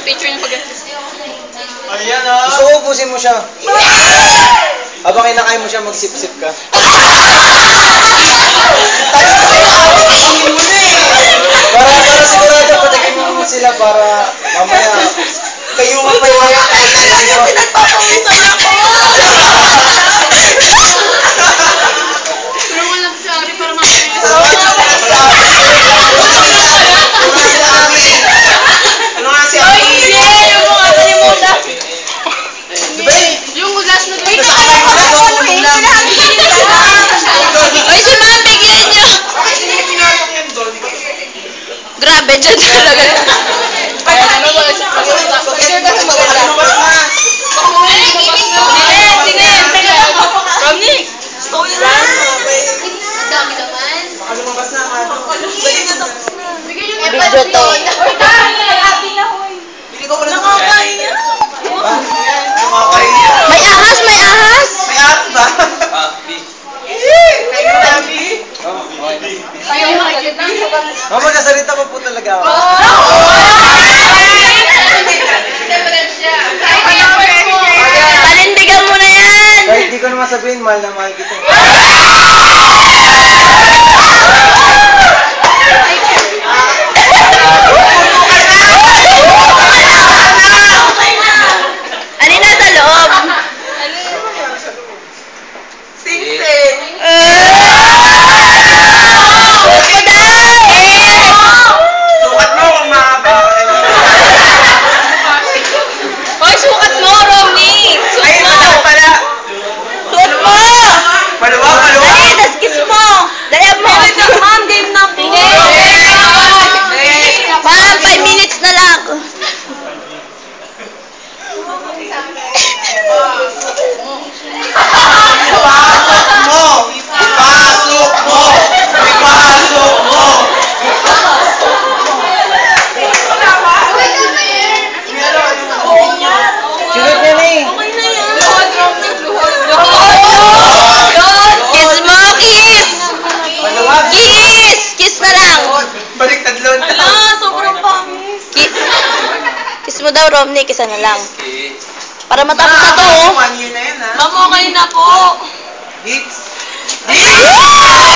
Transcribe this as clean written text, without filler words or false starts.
picture niya pag... Ayan ah. Gusto ko ubusin mo siya. Habang kinakain mo siya, magsip-sip ka. Para sigurado, patakin mo sila para mamaya kayo mapayaya. Pinagpapawisan ako! Tulungan lang siya, Ari, para mamaya. Ano nga si Ari? Yung mga kalimuta. Yung last na dito. Ay, si Ma'am, bigyan niyo. Grabe, dyan talaga. Ay, ano ba? Picture ka sa maganda. Romney! Stolen na! Ang dami naman. Baka lumabas na nga. Video to. Bili ko pala ng Nakakahiya. Nakakahiya. May ahas, may ahas. May app ba? Kayo nabi. Ayaw makikita. Mama, nasalita pa po talaga ako. Panindigan mo na yan! Kahit di ko naman sabihin, mahal na mahal kita. Ano na sa loob? Sing-sing. Sukat mo kung mahaba. Hoy, sukat mo, Romney! Ay, Sukat mo! masakit pala. Sukat mo! Maluwag, maluwag. Dali, tas kiss mo! Dali mo! Ma'am, game na po! Ma'am, 5 minutes na lang! Ipasok mo! Ipasok mo! Ipasok mo! Sunod niya na eh. Kiss mo! Kiss! Maluwag. Kiss! Kiss na lang! Baliktad lang. Sobrang pangis! Kiss mo daw, Romney. Kissa na lang. Para matapos na to, oh. 1 year na yan, ha? Ma'am, okay na po. Hits. Hits!